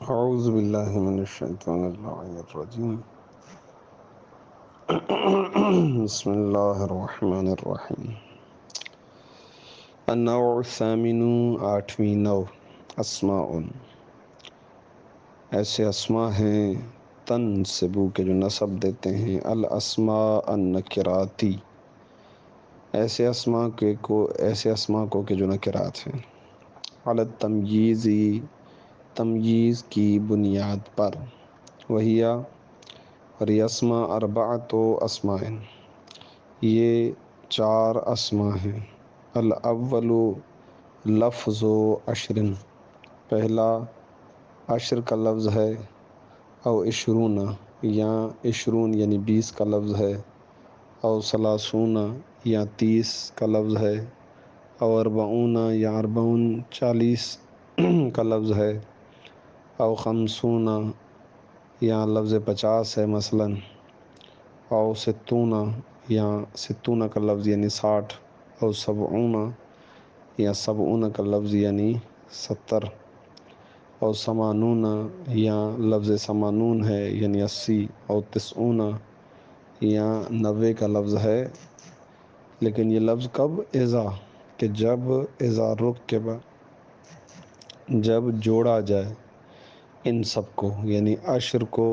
اعوذ باللہ من الشیطان اللعین الرجیم بسم اللہ الرحمن الرحیم۔ النوع الثامن، آٹھویں نوع، اسماء، ایسے اسماء ہیں تنسبو کے جو نسب دیتے ہیں، الاسماء النکراتی، ایسے اسماء کو کہ جو نکرات ہیں، علی التمییزی، تمییز کی بنیاد پر، وہی اور یہ اسماء اربعۃ اسماء، یہ چار اسماء ہیں۔ الاول لفظ عشر، پہلا عشر کا لفظ ہے، او عشرون یا عشرون یعنی 20 کا لفظ ہے، او ثلاثون یا 30 کا لفظ ہے، او اربعون یا اربعون 40 کا لفظ ہے، او خمسون یا لفظ 50 ہے مثلا، او ستون یا ستون کا لفظ یعنی 60، او سبعون یا سبعون کا لفظ یعنی 70، او ثمانون یا لفظ ثمانون ہے یعنی 80، او تسعون یا 90 کا لفظ ہے۔ لیکن یہ لفظ کب؟ اذا، کہ اذا رکب، جب جوڑا جائے ان سب کو، یعنی عشر کو،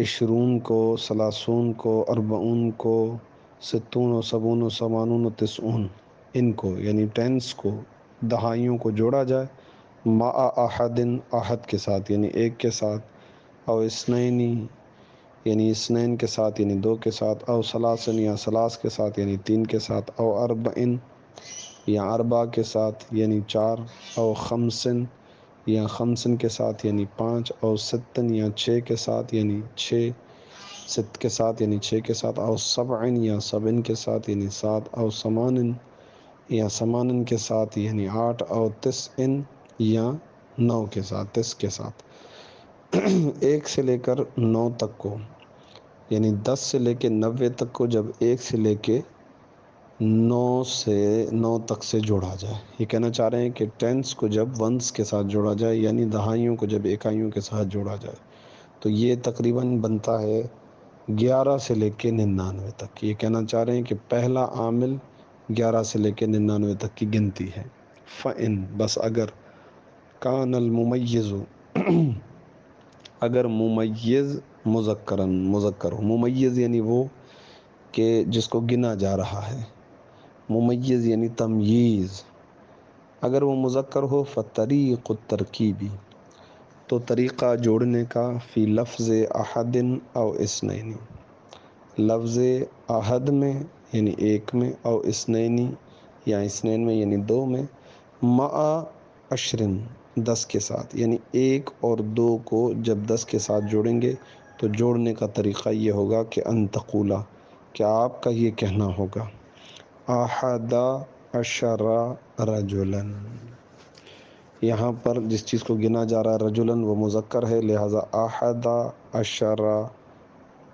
عشرون کو، ثلاثون کو، اربعون کو، ستون و سبعون و ثمانون و تسعون، ان کو یعنی ٹینس کو، دہائیوں کو جوڑا جائے، مع احد، احد کے ساتھ یعنی ایک کے ساتھ، او اثنین یعنی اثنین کے ساتھ یعنی دو کے ساتھ، او ثلاثن یا ثلاث کے ساتھ یعنی تین کے ساتھ، او اربعن یا اربع کے ساتھ یعنی چار، او خمسن یا خمسن کے ساتھ یعنی پانچ، او ستن یا چھ کے ساتھ یعنی چھ، ست کے ساتھ یعنی چھ کے ساتھ، او سبعن یا سبن کے ساتھ یعنی سات، او ثمانن یا ثمانن کے ساتھ یعنی آٹھ، او تسعن یا 9 کے ساتھ، 10 کے ساتھ۔ ایک سے لے کر 9 تک کو، یعنی 10 سے لے کے 90 تک کو، جب ایک سے لے کے 9 تک سے جوڑا جائے، یہ کہنا چاہ رہے ہیں کہ ٹینس کو جب ونس کے ساتھ جوڑا جائے، یعنی دہائیوں کو جب اکائیوں کے ساتھ جوڑا جائے، تو یہ تقریباً بنتا ہے 11 سے لے کے 99 تک۔ یہ کہنا چاہ رہے ہیں کہ پہلا عامل 11 سے لے کے 99 تک کی گنتی ہے۔ فَإِن، بس اگر، کان الممیز، اگر ممیز مذکر ہو، ممیز یعنی وہ کہ جس کو گنا جا رہا ہے، ممیز یعنی تمییز، اگر وہ مذکر ہو، فطریق الترکیبی، تو طریقہ جوڑنے کا، فی لفظ احد او اثنین، لفظ احد میں یعنی ایک میں، او اثنین یا اثنین میں یعنی دو میں، مع عشرن 10 کے ساتھ، یعنی ایک اور دو کو جب 10 کے ساتھ جوڑیں گے تو جوڑنے کا طریقہ یہ ہوگا کہ ان تقولا، کہ آپ کا یہ کہنا ہوگا، احد عشر رجلاً، یہاں پر جس چیز کو گنا جا رہا ہے رجلاً وہ مذکر ہے، لہٰذا احد عشر،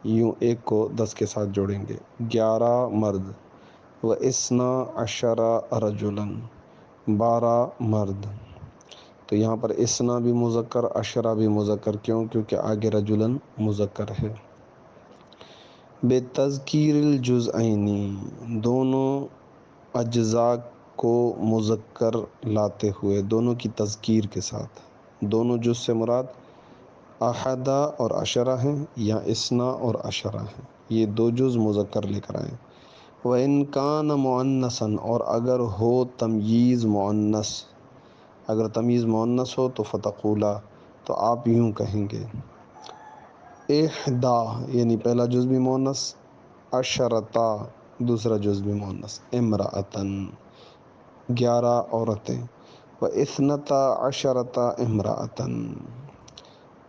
یوں ایک کو 10 کے ساتھ جوڑیں گے، 11 مرد، و اثنا عشر رجلاً، 12 مرد، تو یہاں پر اثنا بھی مذکر، عشرہ بھی مذکر، کیوں؟ کیونکہ آگے رجلاً مذکر ہے۔ بتذکیر الجزئین، دونوں اجزاء کو مذکر لاتے ہوئے، دونوں کی تذکیر کے ساتھ، دونوں جز سے مراد احدہ اور عشرہ ہیں یا اثنا اور عشرہ ہیں، یہ دو جز مذکر لے کر آئیں۔ وَإِن كَانَ مُؤَنَّثًا، اور اگر ہو تمییز مؤنث، اگر تمییز مؤنث ہو تو فتقولا، تو آپ یوں کہیں گے، احدا یعنی پہلا جز بھی مؤنث، عشرتا دوسرا جز بھی مؤنث، امرأتن 11 عورتیں، و اثنتا عشرتا امرأتن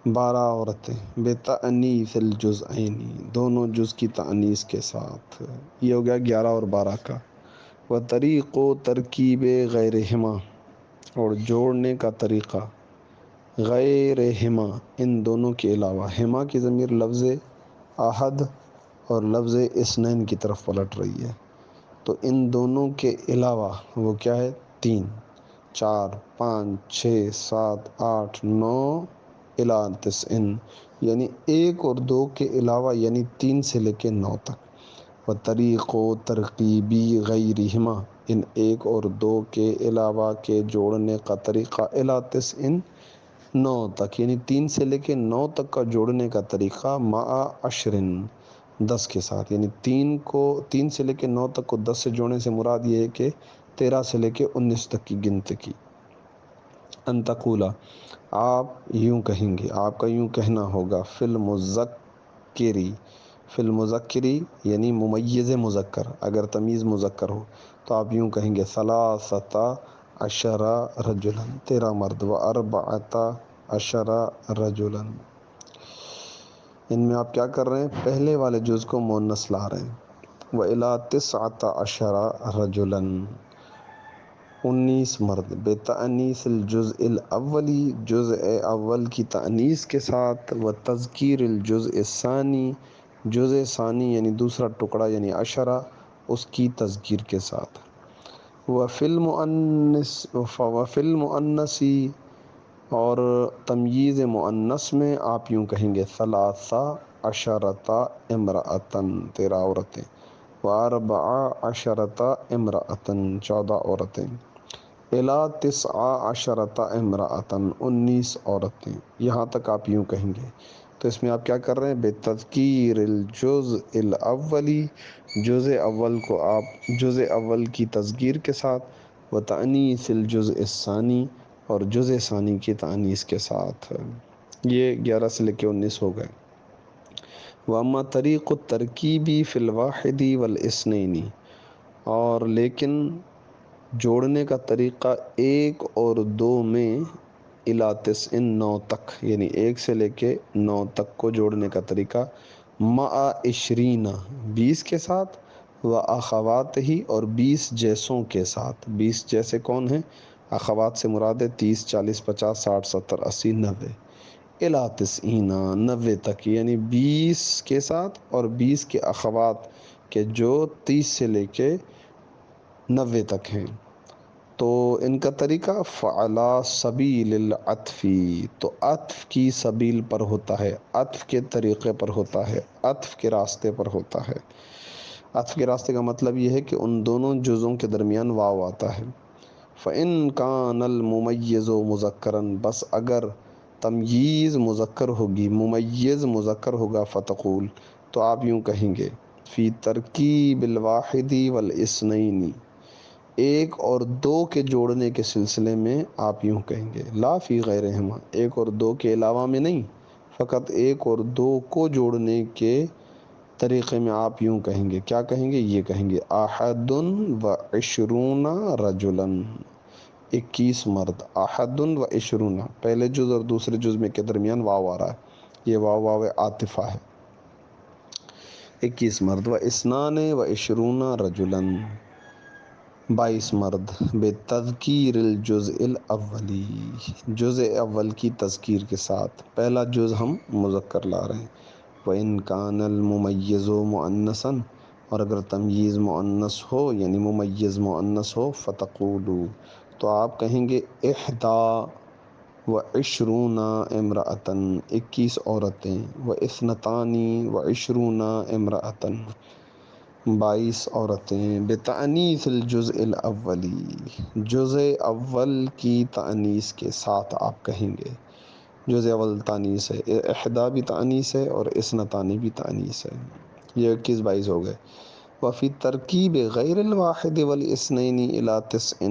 12 عورتیں، بتأنیث الجزئین، دونوں جز کی تأنیث کے ساتھ، یہ ہو گیا 11 اور 12 کا۔ و طریق و ترکیب غیرہما، اور جوڑنے کا طریقہ، غیرہما ان دونوں کے علاوہ، ہما کی ضمیر لفظ احد اور لفظ اثنین کی طرف پلٹ رہی ہے، تو ان دونوں کے علاوہ وہ کیا ہے؟ 3، 4 5 6 7 8 9 الا تسعین، یعنی 1 اور 2 کے علاوہ یعنی 3 سے لے کے 9 تک۔ و طریق و ترکیبی غیرہما، ان 1 اور 2 کے علاوہ کے جوڑنے کا طریقہ الا تسعین 9 تک، یعنی 3 سے لے کے 9 تک کا جوڑنے کا طریقہ مع عشرن 10 کے ساتھ، یعنی 3 سے لے کے 9 تک کو 10 سے جوڑنے سے مراد یہ ہے کہ 13 سے لے کے 19 تک کی گنتی کی۔ ان تقولا، آپ یوں کہیں گے، آپ کا یوں کہنا ہوگا، فی المذکری، فی المذکری یعنی ممیز مذکر، اگر تمیز مذکر ہو تو آپ یوں کہیں گے ثلاثۃ عشر رجلا، 13 مرد، و اربعۃ عشر رجلا، ان میں آپ کیا کر رہے ہیں، پہلے والے جز کو مؤنث لا رہے ہیں۔ و الی تسعۃ عشر رجلا، 19 مرد، بتأنیث الجزء الاولی، جزء اول کی تأنیث کے ساتھ، و تذکیر الجزء الثانی، جزء ثانی یعنی دوسرا ٹکڑا یعنی عشرہ اس کی تذکیر کے ساتھ۔ وفی المؤنث، اور تمییز مؤنث میں آپ یوں کہیں گے ثلاثہ عشرۃ امرأۃ، 13 عورتیں، و اربع عشرۃ امرأۃ، 14 عورتیں، الی تسع عشرۃ امرأۃ، 19 عورتیں، یہاں تک آپ یوں کہیں گے۔ تو اس میں آپ کیا کر رہے ہیں، بتذکیر الجزء الاولی، جزء اول کو آپ جزء اول کی تذکیر کے ساتھ، و تأنیث الجزء الثانی، اور جزء ثانی کی تأنیث کے ساتھ۔ یہ 11 سے لے کے 19 ہو گئے۔ واما طریق الترکیبی فی الواحد والاثنین، اور لیکن جوڑنے کا طریقہ 1 اور 2 میں الی تسعین 9 تک، یعنی 1 سے لے کے 9 تک کو جوڑنے کا طریقہ مع 20 20 کے ساتھ، و اخوات ہی، اور 20 جیسوں کے ساتھ۔ 20 جیسے کون ہیں، اخوات سے مراد ہے 30 40 50 60 70 80 90، الی 90 90 تک، یعنی 20 کے ساتھ اور 20 کے اخوات کے جو 30 سے لے کے 90 تک ہیں۔ تو ان کا طریقہ فعلی سبیل العطف، تو عطف کی سبیل پر ہوتا ہے، عطف کے طریقے پر ہوتا ہے، عطف کے راستے پر ہوتا ہے۔ عطف کے راستے کا مطلب یہ ہے کہ ان دونوں جزوں کے درمیان واو آتا ہے۔ فَإِن كَانَ الْمُمَيِّزُ مُذَكَّرًا، بس اگر تمییز مذکر ہوگی، ممیز مذکر ہوگا، فتقول، تو آپ یوں کہیں گے فی ترکیب الواحد والاثنین، 1 اور 2 کے جوڑنے کے سلسلے میں آپ یوں کہیں گے، لا فی غیرہما، 1 اور 2 کے علاوہ میں نہیں، فقط 1 اور 2 کو جوڑنے کے طریقے میں آپ یوں کہیں گے، کیا کہیں گے، یہ کہیں گے احد و عشرون رجلا، 21 مرد، احد و عشرون، پہلے جز اور دوسرے جز میں کے درمیان واو آ رہا ہے، یہ واو عاطفہ ہے، 21 مرد، و اثنان و عشرون رجلا، 22 مرد، بتذکیر الجزء الاولی، جزء اول کی تذکیر کے ساتھ، پہلا جز ہم مذکر لا رہے ہیں۔ وَإِن كَانَ الْمُمَيِّزُ مُؤَنَّثًا، اور اگر تمییز مؤنث ہو یعنی ممیز مؤنث ہو، فتقولوا، تو آپ کہیں گے احدا و عشرون امرأۃ، 21 عورتیں، و اثنتان و عشرون امرأۃ، 22 عورتیں، بتأنیث الجزء الاولی، جزء اول کی تأنیث کے ساتھ آپ کہیں گے، جزء اول تانیث ہے، احدا بھی تانیث ہے اور اثنتانی بھی تانیث ہے، یہ 21 22 ہو گئے۔ وفی ترکیب غیر الواحد والاثنین الی تسع،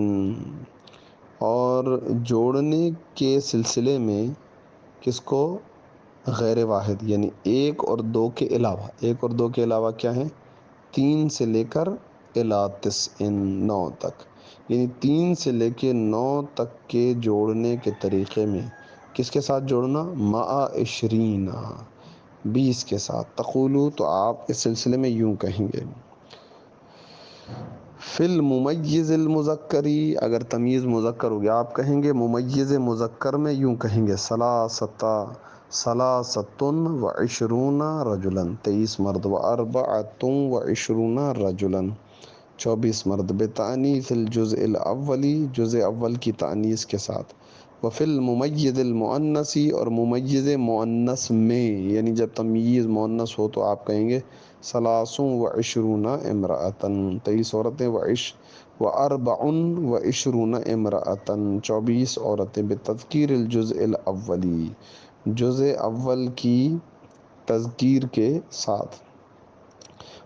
اور جوڑنے کے سلسلے میں کس کو، غیر واحد یعنی 1 اور 2 کے علاوہ، 1 اور 2 کے علاوہ کیا ہیں، 3 سے لے کر الی تسع 9 تک، یعنی 3 سے لے کے 9 تک کے جوڑنے کے طریقے میں کس کے ساتھ جوڑنا، مع 20 20 کے ساتھ، تقولو، تو آپ اس سلسلے میں یوں کہیں گے فی الممیز المذکری، اگر تمیز مذکر ہو گیا آپ کہیں گے ممیز مذکر میں یوں کہیں گے ثلاثۃ و عشرون رجلا، 23 مرد، و اربعۃ و عشرون رجلا، 24 مرد بتعنیث الجزء الاولی، جزء اول کی تعنیث کے ساتھ، وفی الممیز المؤنثی، اور ممیز مؤنث میں، یعنی جب تمییز مؤنث ہو تو آپ کہیں گے ثلاث و عشرون امرأتن، 23 عورتیں، و اربع و عشرون امرأتن، 24 عورتیں، بتذکیر الجزء الاولی، جزء اول کی تذکیر کے ساتھ،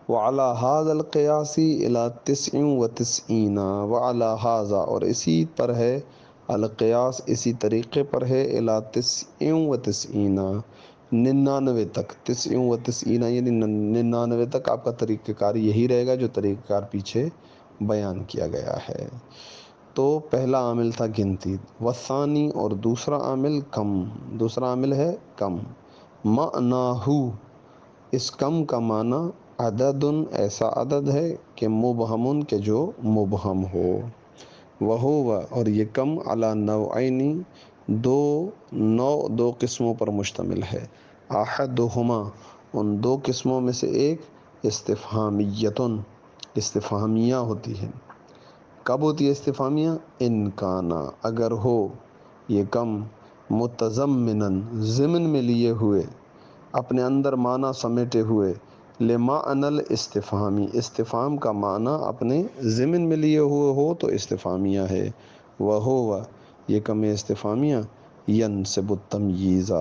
وعلی ھذا القیاس الی 99، وعلی ھذا، اور اسی پر ہے، القیاس اسی طریقے پر ہے، الی 99، 99 تک، 99 یعنی 99 تک آپ کا طریقہ کار یہی رہے گا جو طریقہ کار پیچھے بیان کیا گیا ہے۔ تو پہلا عامل تھا گنتی، والثانی، اور دوسرا عامل کم، دوسرا عامل ہے کم، معناہ، اس کم کا معنی عدد، ایسا عدد ہے کہ مبہم، کے جو مبہم ہو، وہو، اور یہ کم، علی نوعین، دو قسموں پر مشتمل ہے، احدہما، ان دو قسموں میں سے ایک، استفہامیتن، استفہامیہ ہوتی ہے۔ کب ہوتی ہے استفہامیہ؟ ان کانا، اگر ہو یہ کم، متضمناً، ضمن میں لیے ہوئے، اپنے اندر معنی سمیٹے ہوئے، لمعنی الاستفہامی، استفہام کا معنی اپنے ضمن میں لیے ہوئے ہو تو استفہامیہ ہے، وہو، یہ کم استفہامیہ، ینصب التمییز،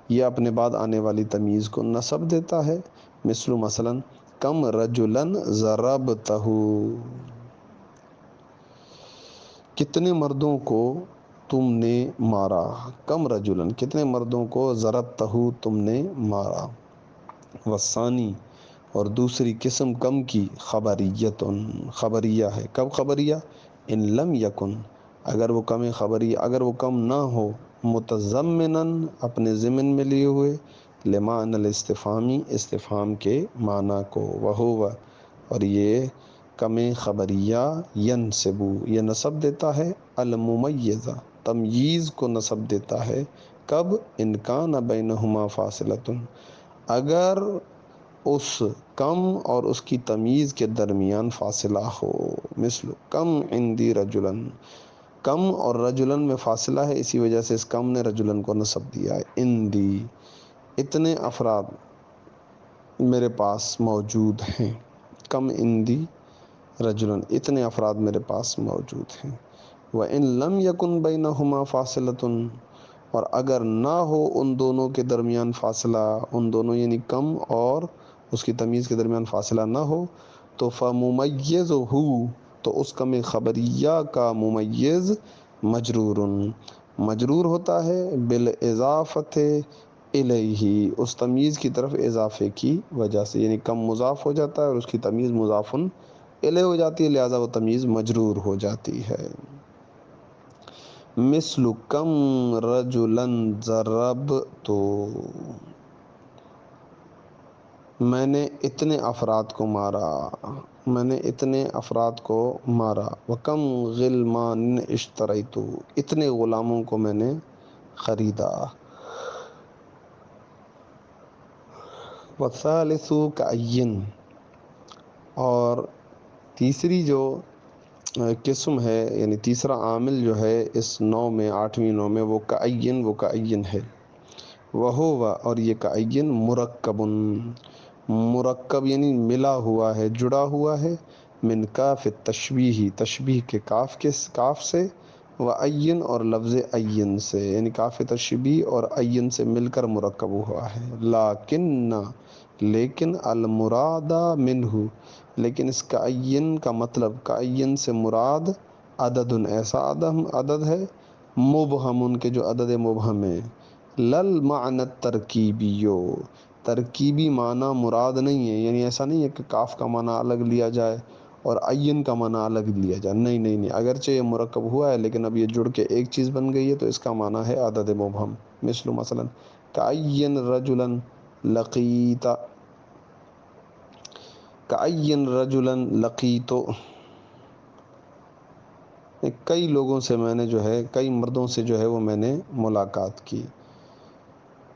یہ اپنے بعد آنے والی تمییز کو نصب دیتا ہے، مثلا کم رجلا ضربتہ، کتنے مردوں کو تم نے مارا، کم رجلا، کتنے مردوں کو، ضربتہ، تم نے مارا، والثانی، اور دوسری قسم کم کی، خبریت، خبریہ ہے، کب خبریہ؟ ان لم یکن، اگر وہ کم خبریہ، اگر وہ کم نہ ہو، متضمناً، اپنے ضمن میں لیے ہوئے، لمعنی الاستفہامی، استفہام کے معنی کو، وہو، اور یہ کم خبریہ، ینصب، یہ نصب دیتا ہے، الممیزہ، تمییز کو نصب دیتا ہے، کب؟ ان کان بینہما فاصلۃ، اگر اس کم اور اس کی تمییز کے درمیان فاصلہ ہو، مثل کم عندی رجلا، کم اور رجلن میں فاصلہ ہے، اسی وجہ سے اس کم نے رجلن کو نصب دیا ہے، عندی، اتنے افراد میرے پاس موجود ہیں، کم عندی رجلن، اتنے افراد میرے پاس موجود ہیں، وَإِن لَمْ يَكُنْ بَيْنَهُمَا فَاصِلَةٌ، اور اگر نہ ہو ان دونوں کے درمیان فاصلہ، ان دونوں یعنی کم اور اس کی تمیز کے درمیان فاصلہ نہ ہو، تو فَمُمَيِّزُهُ، تو اس کم خبریہ کا ممیز مجرور، مجرور ہوتا ہے، بالاضافت الیہ، اس تمیز کی طرف اضافے کی وجہ سے، یعنی کم مضاف ہو جاتا ہے اور اس کی تمیز مضاف الیہ ہو جاتی ہے، لہذا وہ تمیز مجرور ہو جاتی ہے، مثل کم رجلا ضربت، میں نے اتنے افراد کو مارا، میں نے اتنے افراد کو مارا، وکم غلمان اشتریت، اتنے غلاموں کو میں نے خریدا، والثالث کأین، اور تیسری جو قسم ہے، یعنی تیسرا عامل جو ہے اس نو میں، 8ویں نو میں، وہ کأین، وہ کأین ہے، وہو، اور یہ کأین مرکب، مرکب یعنی ملا ہوا ہے، جڑا ہوا ہے، من کاف التشبیہ، تشبیہ کے کاف سے، وعین، اور لفظ عین سے، یعنی کاف تشبیہ اور عین سے مل کر مرکب ہوا ہے، لیکن، لیکن المراد منہ، لیکن اس کعین کا مطلب، کعین سے مراد عدد، ایسا عدد ہے، مبہم، کے جو عدد مبہم ہے، للمعنی الترکیبی، ترکیبی معنی مراد نہیں ہے، یعنی ایسا نہیں ہے کہ کاف کا معنی الگ لیا جائے اور عین کا معنی الگ لیا جائے، نہیں نہیں نہیں، اگرچہ یہ مرکب ہوا ہے لیکن اب یہ جڑ کے ایک چیز بن گئی ہے تو اس کا معنی ہے عدد مبہم، مثلا کعین رجلا لقیت، کعین رجلا لقیت، کئی لوگوں سے میں نے جو ہے، کئی مردوں سے جو ہے وہ میں نے ملاقات کی،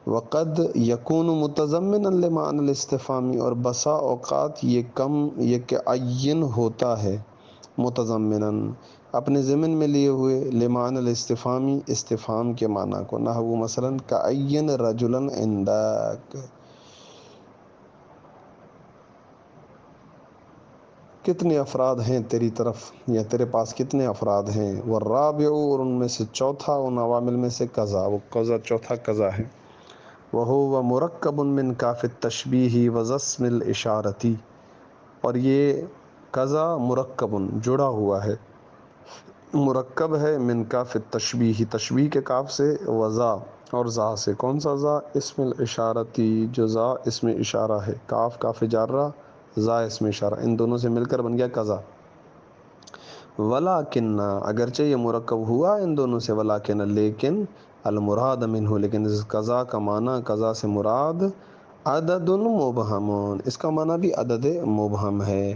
وقد یکون متضمنا لمعنی الاستفہامی، اور بسا اوقات یہ کہ عین ہوتا ہے متضمنا اپنے ضمن میں لیے ہوئے لمعنی الاستفہامی استفہام کے معنی کو، نحو مثلا کعین رجلا عندک، کتنے افراد ہیں تیری طرف یا تیرے پاس کتنے افراد ہیں، والرابع، اور ان میں سے چوتھا، ان عوامل میں سے قضا، وہ قضا چوتھا قضا ہے، وہو مرکب من کاف التشبیہ وزسم الاشارتی، اور یہ قضا مرکب جڑا ہوا ہے، مرکب ہے من کاف التشبیہ تشبیہ کے کاف سے، وزا اور زا سے، کون سا زا؟ اسم الاشارتی، جو زا اسم اشارہ ہے، کاف کاف جارہ، زا اسم اشارہ، ان دونوں سے مل کر بن گیا قضا۔ ولیکن، اگرچہ یہ مرکب ہوا ان دونوں سے، ولیکن لیکن، المراد منہ، لیکن اس قضا کا معنی، قضا سے مراد عدد مبہم، اس کا معنی بھی عدد مبہم ہے،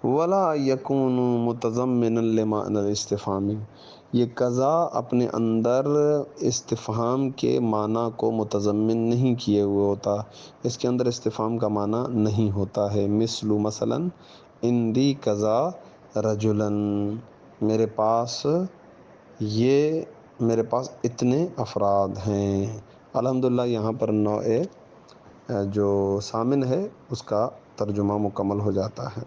ولا یکون متضمنا لمعنی الاستفہام، یہ قضا اپنے اندر استفہام کے معنی کو متضمن نہیں کیے ہوئے ہوتا، اس کے اندر استفہام کا معنی نہیں ہوتا ہے، مثلا عندی قضا رجلا، میرے پاس اتنے افراد ہیں۔ الحمدللہ یہاں پر نوع جو سامن ہے اس کا ترجمہ مکمل ہو جاتا ہے۔